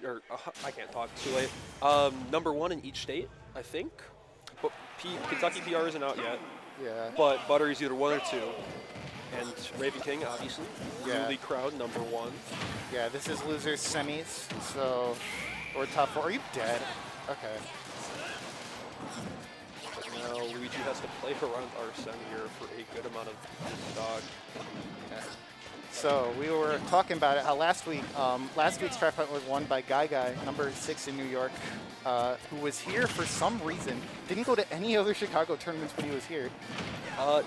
or I can't talk too late. #1 in each state, I think. But Kentucky PR isn't out yet. Yeah. But Butter is either 1 or 2. And Ravenking, obviously, Yeah. newly crowned #1. Yeah, this is losers semis, so we're top 4. Are you dead? Okay. But now Luigi has to play around Arsene here for a good amount of stock. Yeah. So we were talking about it, how last week's Tripoint was won by Guy, #6 in New York, who was here for some reason. Didn't go to any other Chicago tournaments when he was here.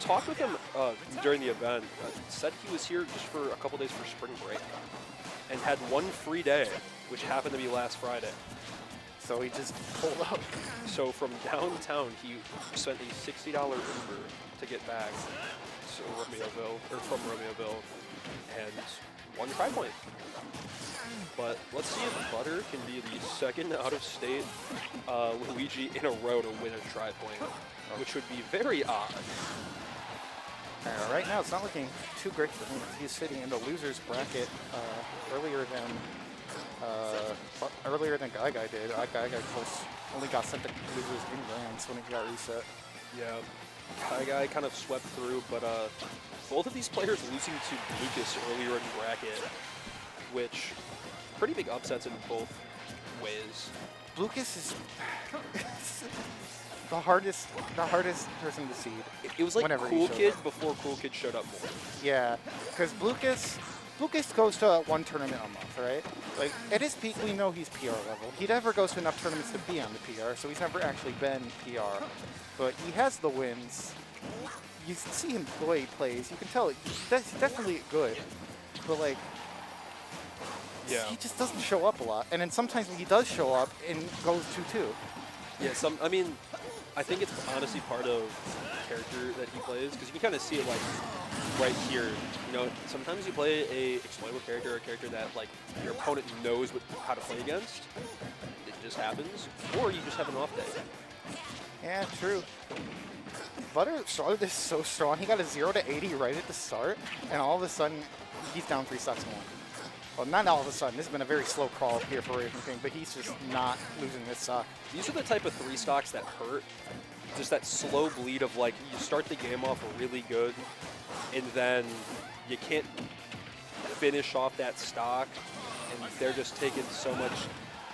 Talked with him during the event. Said he was here just for a couple days for spring break. And had one free day, which happened to be last Friday. So he just pulled up. So from downtown, he spent a $60 Uber to get back to from Romeoville, and won Tripoint. But let's see if Butter can be the second out-of-state Luigi in a row to win a Tripoint, which would be very odd. Right now, it's not looking too great for him. He's sitting in the losers bracket earlier than Guy did. Guy, of course, only got sent to losers in grands when he got reset. Yeah, Guy kind of swept through, but both of these players losing to Lucas earlier in the bracket, which pretty big upsets in both ways. Lucas is the hardest person to seed. It was like Cool Kid before Cool Kid showed up more. Yeah, because Lucas goes to one tournament a month, right? Like, at his peak, we know he's PR level. He never goes to enough tournaments to be on the PR, so he's never actually been PR. But he has the wins. You see him the way he plays. You can tell he's definitely good. But, like, yeah, he just doesn't show up a lot. And then sometimes when he does show up, and goes 2-2. Yeah, I mean, I think it's honestly part of the character that he plays, because you can kind of see it, like, right here. You know, sometimes you play a exploitable character, or a character that, like, your opponent knows how to play against. It just happens. Or you just have an off day. Yeah, true. Butter started this so strong. He got a 0 to 80 right at the start, and all of a sudden, he's down 3 stocks more. Well, not all of a sudden. This has been a very slow crawl here for Ravenking, but he's just not losing this stock. These are the type of 3 stocks that hurt. Just that slow bleed of, like, you start the game off really good, and then you can't finish off that stock, and they're just taking so much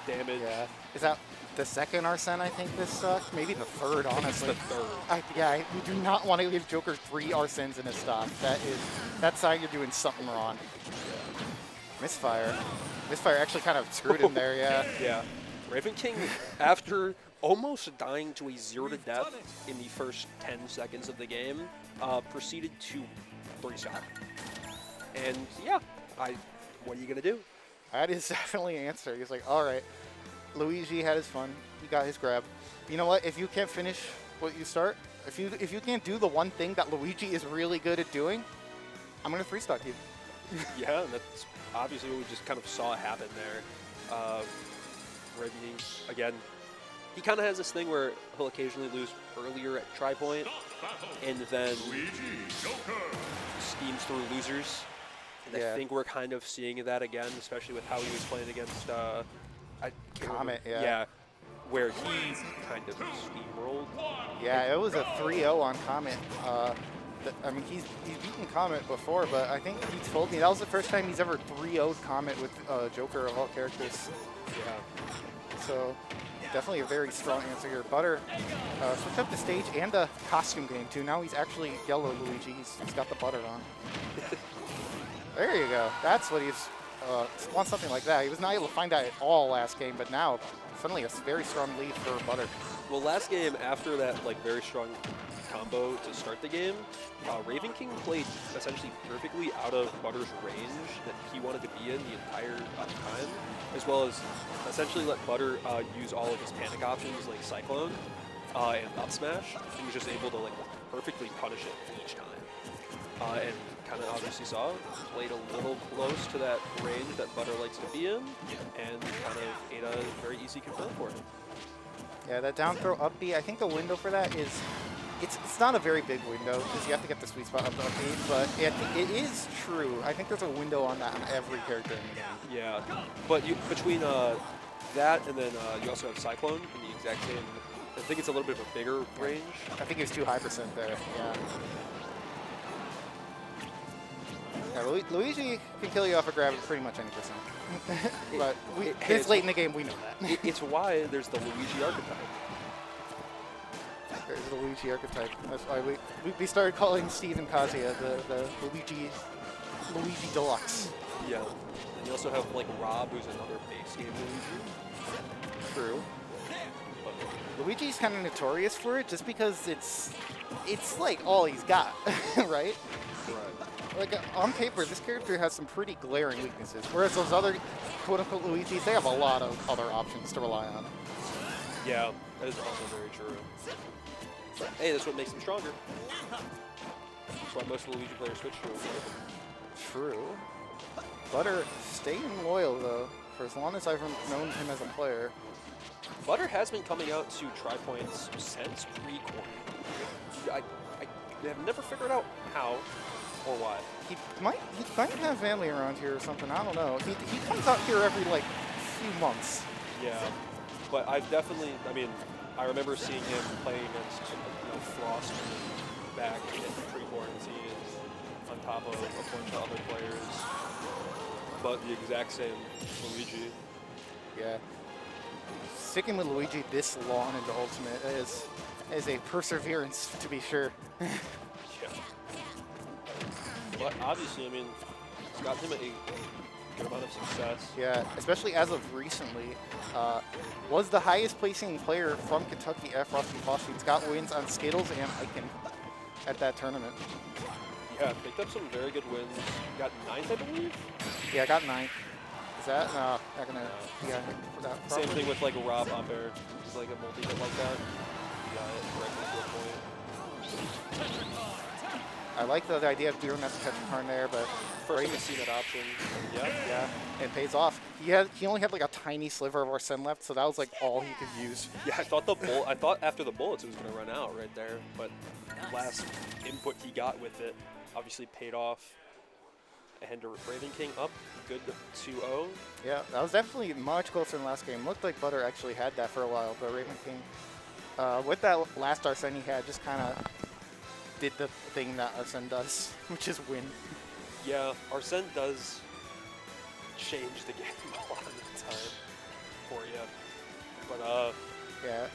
damage. Yeah. Is that the second Arsene, I think, this stock? Maybe the third, honestly. It's the third. We do not want to give Joker 3 Arsenes in a stock. That's how you're doing something wrong. Misfire. Misfire actually kind of screwed him there, yeah. Yeah. Ravenking, after almost dying to a 0 to death in the first 10 seconds of the game, proceeded to 3 stock. And yeah, what are you gonna do? That is definitely an answer. He's like, all right, Luigi had his fun. He got his grab. You know what? If you can't finish what you start, if you can't do the one thing that Luigi is really good at doing, I'm gonna 3-stock you. Yeah, and that's obviously what we just kind of saw happen there. Ravenking, again, he kind of has this thing where he'll occasionally lose earlier at Tripoint, and then schemes through losers. And I think we're kind of seeing that again, especially with how he was playing against Comet, yeah. Yeah, where he kind of steamrolled. Yeah, it was a 3-0 on Comet. I mean, he's beaten Comet before, but I think he told me that was the first time he's ever 3-0'd Comet with Joker of all characters. Yeah. So definitely a very strong answer here. Butter switched up the stage and the costume game too. Now he's actually yellow Luigi. He's got the butter on. There you go. That's what he's wants, something like that. He was not able to find that at all last game, but now suddenly a very strong lead for Butter. Well, last game, after that like very strong combo to start the game, Ravenking played essentially perfectly out of Butter's range that he wanted to be in the entire time, as well as essentially let Butter use all of his panic options like Cyclone and Up Smash. He was just able to like perfectly punish it each time. And kind of obviously saw, played a little close to that range that Butter likes to be in, and kind of ate a very easy confirm for him. Yeah, that down throw up B, I think the window for that is it's not a very big window because you have to get the sweet spot of the upbeat, but it is true. I think there's a window on that on every character in the game. Yeah, but between that and then you also have Cyclone in the exact same. I think it's a little bit of a bigger range. I think it's too high percent there. Yeah. Yeah, Luigi can kill you off a grab at pretty much any percent. But this late in the game, we know that. It's why there's the Luigi archetype. There's the Luigi archetype. That's why we started calling Steve and Kazuya the Luigi Deluxe. Yeah. And you also have like Rob, who's another base game Luigi. True. Luigi's kind of notorious for it, just because it's like all he's got, right? Right. Like on paper, this character has some pretty glaring weaknesses, whereas those other quote-unquote Luigis, they have a lot of other options to rely on. Yeah, that is also very true. But, hey, that's what makes him stronger. That's why most Luigi players switch to him. True. Butter staying loyal though, for as long as I've known him as a player. Butter has been coming out to Tripoints since pre-quarter. I have never figured out how or why. He might have family around here or something. I don't know. He comes out here every like few months. Yeah, but I've definitely. I mean, I remember seeing him playing against Frost back in pre-quarantine on top of a bunch of other players, but the exact same Luigi. Yeah. Sticking with Luigi this long into Ultimate is a perseverance, to be sure. Yeah. But obviously, I mean, it's got him a good amount of success. Yeah, especially as of recently, was the highest placing player from Kentucky at Frosty Phosphines. Got wins on Skittles and Icon at that tournament. Yeah, picked up some very good wins. Got 9th, I believe? Yeah, I got 9th. Is that? No, not gonna. Yeah, for that. Same thing with like Rob Humbert. He's like a multi-hit like that. He got it directly to a point. I like the idea of doing that to catch a turn there, but First time I've seen that option. Yeah. Yeah, it pays off. He only had like a tiny sliver of Arsene left, so that was like all he could use. Yeah, I thought after the bullets it was gonna run out right there, but last input he got with it obviously paid off. And Ravenking up, good 2-0. Yeah, that was definitely much closer than last game. Looked like Butter actually had that for a while, but Ravenking, with that last Arsene he had, just kind of did the thing that Arsene does, which is win. Yeah, Arsene does change the game a lot of the time for you. But, yeah.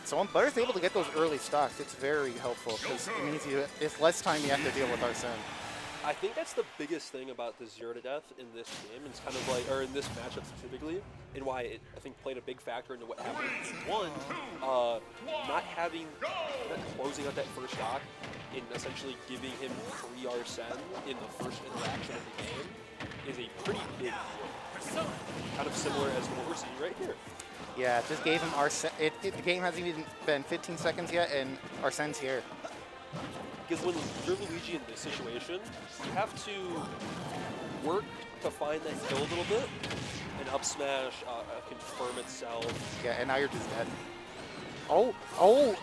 So when Butter's able to get those early stocks, it's very helpful, because it means it's less time you have to deal with Arsene. I think that's the biggest thing about the 0 to death in this game. It's kind of like, or in this matchup specifically, and why it, I think, played a big factor into what happened in game 1. Not closing out that first stock and essentially giving him free Arsene in the first interaction of the game is a pretty big deal. Kind of similar as to what we're seeing right here. Yeah, just gave him Arsene. The game hasn't even been 15 seconds yet, and Arsene's here. Because when you're Luigi in this situation, you have to work to find that kill a little bit, and up smash confirm itself. Yeah, and now you're just dead. Oh,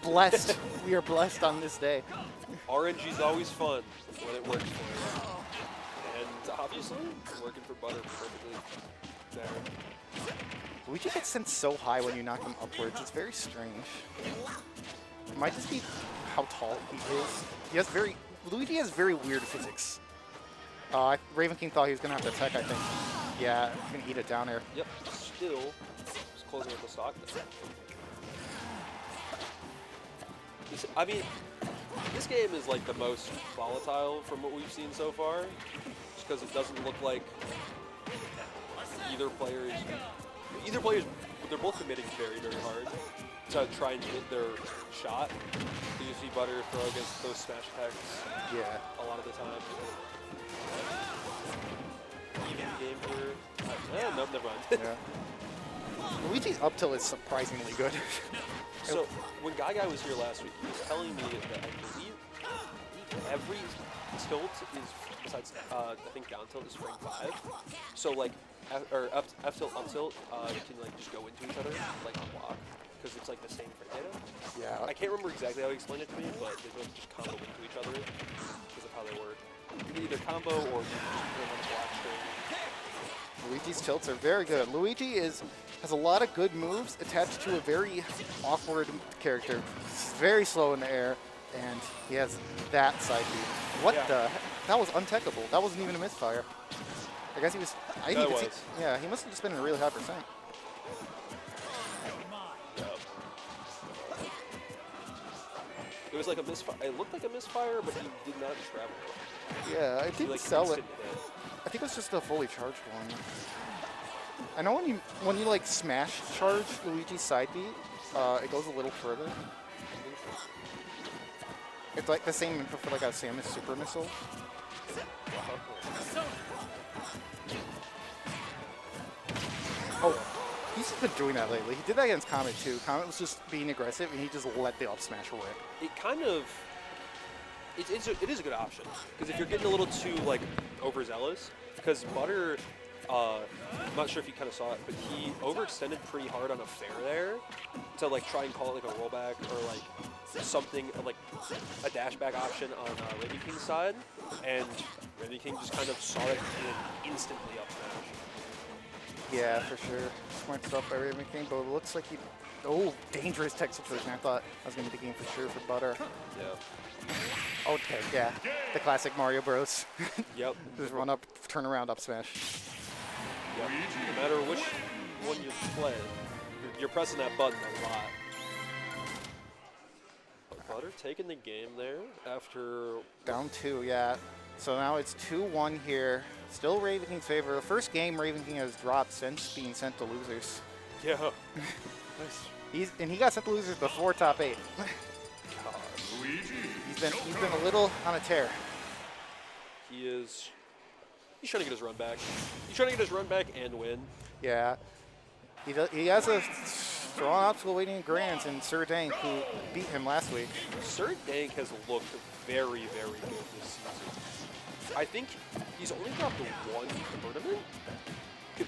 blessed. We are blessed on this day. RNG's always fun when it works for you. And obviously, working for Butter perfectly there. Luigi gets sent so high when you knock him upwards. It's very strange. It might just be how tall he is. Luigi has very weird physics. Ravenking thought he was gonna have to tech, I think. Yeah, he's gonna eat it down there. Yep, still just closing with the stock. I mean, this game is like the most volatile from what we've seen so far, just because it doesn't look like either players, they're both committing very, very hard to try and hit their shot. You see Butter throw against those smash attacks a lot of the time. Even game here. Nope, never mind. Yeah. Luigi's up tilt is surprisingly good. So, when Gaga was here last week, he was telling me that I believe every tilt is, besides, I think down tilt is frame 5. So, like, or F tilt, up tilt, you can like just go into each other, like on block, because it's like the same frame data. Yeah. I can't remember exactly how he explained it to me, but they both just combo into each other because of how they work. You can either combo or you can just put them on the block string. Luigi's tilts are very good. Luigi has a lot of good moves attached to a very awkward character. He's very slow in the air, and he has that side beat. What the heck? That was untechable. That wasn't even a misfire. I guess he was. I didn't even see. Yeah, he must have just been in a really high percent. Yep. It was like a misfire. It looked like a misfire, but he did not travel. Yeah, I didn't like, sell it. hit. I think it was just a fully charged one. I know when you like smash charge Luigi's side beat, it goes a little further. It's like the same info for like a Samus super missile. Oh, he's been doing that lately. He did that against Comet too. Comet was just being aggressive, and he just let the up smash rip. It kind of, it is a good option, because if you're getting a little too like overzealous, because Butter, I'm not sure if you kind of saw it, but he overextended pretty hard on a fair there to like try and call it like a rollback or like something like a dashback option on Ravenking's side, and Ravenking just kind of saw it and instantly up smash. Yeah, for sure. Smart stuff by Ravenking, but it looks like he. Oh, dangerous tech situation. I thought I was going to be the game for sure for Butter. Yeah. Okay, yeah. The classic Mario Bros. Yep. Just run up, turn around, up smash. Yep. No matter which one you play, you're pressing that button a lot. But Butter taking the game there after... Down 2, yeah. So now it's 2-1 here. Still Ravenking's favor. The first game Ravenking has dropped since being sent to losers. Yeah. Nice. He got sent to losers before top 8. God. He's been a little on a tear. He's trying to get his run back. He's trying to get his run back and win. Yeah. He has a strong obstacle waiting in Grands and Sir Dank, who beat him last week. Sir Dank has looked very, very good this season. I think he's only dropped one tournament,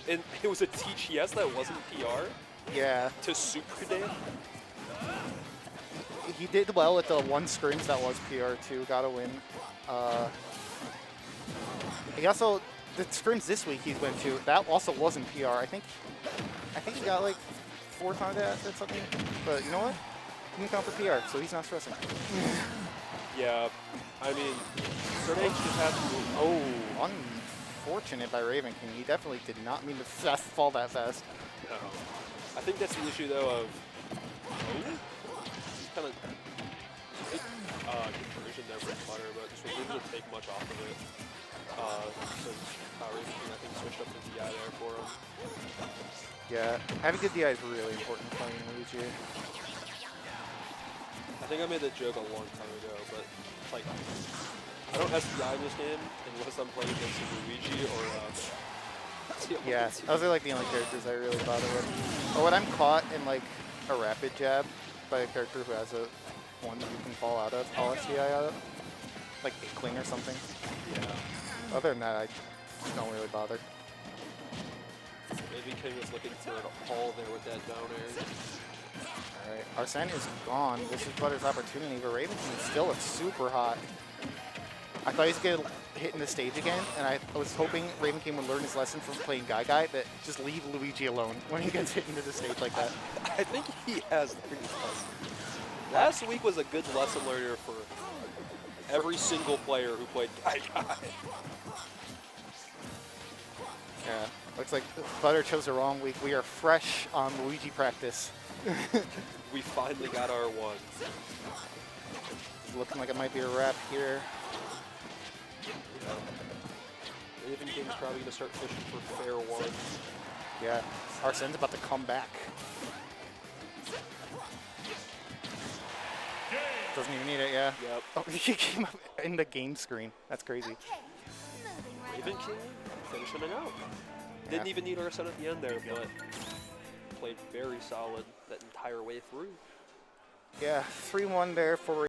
and it was a TGS that wasn't PR. Yeah. To Super Dank. He did well at the one scrims that was PR too. Got a win. He also the scrims this week he went to that also wasn't PR. I think he got like 4 times that or something. But you know what? He didn't count for PR, so he's not stressing. Yeah, I mean, Sir Dank just had to. Oh, unfortunate by Ravenking. He definitely did not mean to fall that fast. No. I think that's the issue though of. Kind of good conversion there from Butter, but just wasn't able to take much off of it. Since Ravenking, I think, switched up the DI there for him. Yeah, having good DI is really important playing Luigi. I think I made that joke a long time ago, but like, I don't SDI in this game unless I'm playing against Luigi or. Yeah, those are like the only characters I really bother with. Or when I'm caught in like a rapid jab by a character who has a one that you can fall out of, I'll SDI out of, like Inkling or something. Yeah. Other than that, I don't really bother. Maybe King was looking for a hole there with that down air. Alright, Arsene is gone. This is Butter's opportunity, but Ravenking still looks super hot. I thought he was going to hit in the stage again, and I was hoping Ravenking would learn his lesson from playing Guy, that just leave Luigi alone when he gets hit into the stage like that. I think he has learned his lesson. Last week was a good lesson learner for every single player who played Guy. Yeah, looks like Butter chose the wrong week. We are fresh on Luigi practice. We finally got our one. It's looking like it might be a wrap here. Ravenking's probably going to start fishing for fair one. Yeah, Arsene's about to come back. Doesn't even need it, yeah. Yep. Oh, he came up in the game screen. That's crazy. Ravenking finishing it out. Yeah. Didn't even need Arsene at the end there, but played very solid that entire way through. Yeah, 3-1 there for